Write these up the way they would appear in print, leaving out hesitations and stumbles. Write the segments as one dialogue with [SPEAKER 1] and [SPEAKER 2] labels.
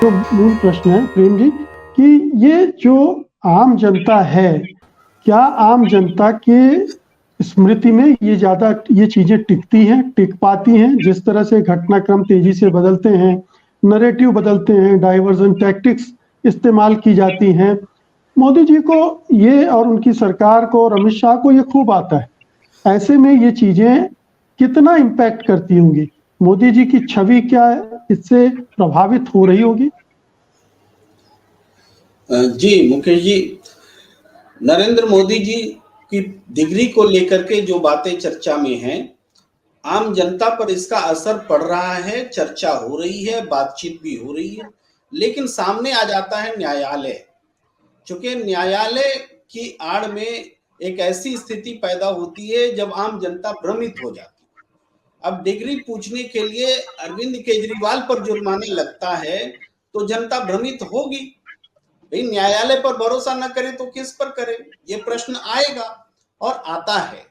[SPEAKER 1] जो मूल प्रश्न है प्रेम जी कि ये जो आम जनता है, क्या आम जनता के स्मृति में ये ज्यादा ये चीजें टिकती हैं, टिक पाती हैं? जिस तरह से घटनाक्रम तेजी से बदलते हैं, नरेटिव बदलते हैं, डाइवर्जन टैक्टिक्स इस्तेमाल की जाती हैं, मोदी जी को ये और उनकी सरकार को और अमित शाह को ये खूब आता है। ऐसे में ये चीजें कितना इम्पैक्ट करती होंगी? मोदी जी की छवि क्या इससे प्रभावित हो रही होगी?
[SPEAKER 2] जी मुकेश जी, नरेंद्र मोदी जी की डिग्री को लेकर के जो बातें चर्चा में हैं, आम जनता पर इसका असर पड़ रहा है, चर्चा हो रही है, बातचीत भी हो रही है, लेकिन सामने आ जाता है न्यायालय। चूंकि न्यायालय की आड़ में एक ऐसी स्थिति पैदा होती है जब आम जनता भ्रमित हो जाती है। अब डिग्री पूछने के लिए अरविंद केजरीवाल पर जुर्माना लगता है तो जनता भ्रमित होगी। भाई न्यायालय पर भरोसा न करे तो किस पर करे, ये प्रश्न आएगा और आता है।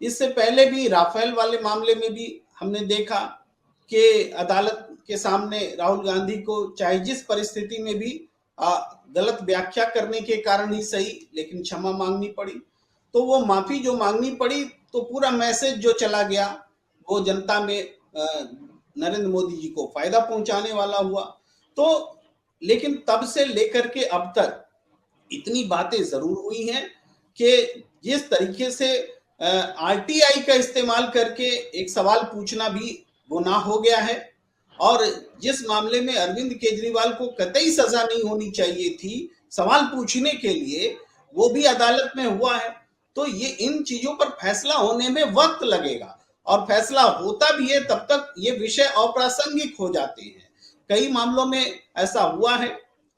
[SPEAKER 2] इससे पहले भी राफेल वाले मामले में भी हमने देखा कि अदालत के सामने राहुल गांधी को चाहे जिस परिस्थिति में भी गलत व्याख्या करने के कारण ही सही, लेकिन क्षमा मांगनी पड़ी। तो वो माफी जो मांगनी पड़ी तो पूरा मैसेज जो चला गया वो जनता में नरेंद्र मोदी जी को फायदा पहुंचाने वाला हुआ। तो लेकिन तब से लेकर के अब तक इतनी बातें जरूर हुई हैं कि जिस तरीके से आरटीआई का इस्तेमाल करके एक सवाल पूछना भी गुनाह हो गया है, और जिस मामले में अरविंद केजरीवाल को कतई सजा नहीं होनी चाहिए थी सवाल पूछने के लिए, वो भी अदालत में हुआ है। तो ये इन चीजों पर फैसला होने में वक्त लगेगा, और फैसला होता भी है तब तक ये विषय अप्रासंगिक हो जाते हैं। कई मामलों में ऐसा हुआ है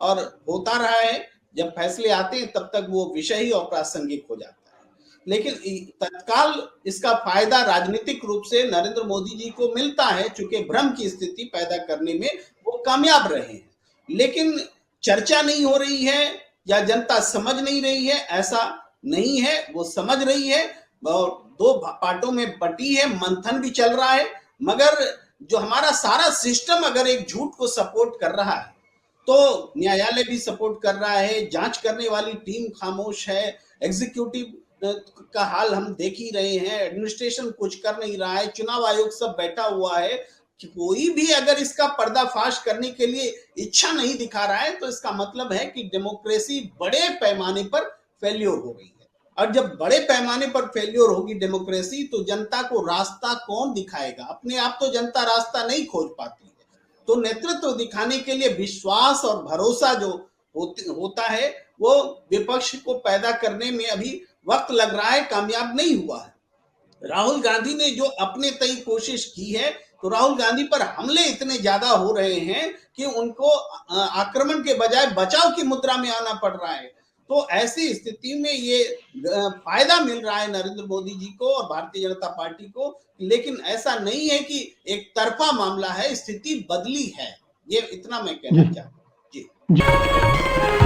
[SPEAKER 2] और होता रहा है, जब फैसले आते हैं तब तक वो विषय ही अप्रासंगिक हो जाता है। लेकिन तत्काल इसका फायदा राजनीतिक रूप से नरेंद्र मोदी जी को मिलता है, चूंकि भ्रम की स्थिति पैदा करने में वो कामयाब रहे हैं। लेकिन चर्चा नहीं हो रही है या जनता समझ नहीं रही है, ऐसा नहीं है, वो समझ रही है। दो पार्टों में बटी है, मंथन भी चल रहा है, मगर जो हमारा सारा सिस्टम अगर एक झूठ को सपोर्ट कर रहा है तो न्यायालय भी सपोर्ट कर रहा है, जांच करने वाली टीम खामोश है, एग्जीक्यूटिव का हाल हम देख ही रहे हैं, एडमिनिस्ट्रेशन कुछ कर नहीं रहा है, चुनाव आयोग सब बैठा हुआ है कि कोई भी अगर इसका पर्दाफाश करने के लिए इच्छा नहीं दिखा रहा है तो इसका मतलब है कि डेमोक्रेसी बड़े पैमाने पर फेल्योर हो गई है। और जब बड़े पैमाने पर फेल्योर होगी डेमोक्रेसी तो जनता को रास्ता कौन दिखाएगा? अपने आप तो जनता रास्ता नहीं खोज पाती है। तो नेतृत्व दिखाने के लिए विश्वास और भरोसा जो होता है वो विपक्ष को पैदा करने में अभी वक्त लग रहा है, कामयाब नहीं हुआ है। राहुल गांधी ने जो अपने तय कोशिश की है, तो राहुल गांधी पर हमले इतने ज्यादा हो रहे हैं कि उनको आक्रमण के बजाय बचाव की मुद्रा में आना पड़ रहा है। तो ऐसी स्थिति में ये फायदा मिल रहा है नरेंद्र मोदी जी को और भारतीय जनता पार्टी को, लेकिन ऐसा नहीं है कि एक तरफा मामला है, स्थिति बदली है। ये इतना मैं कहना चाहता हूँ। जी।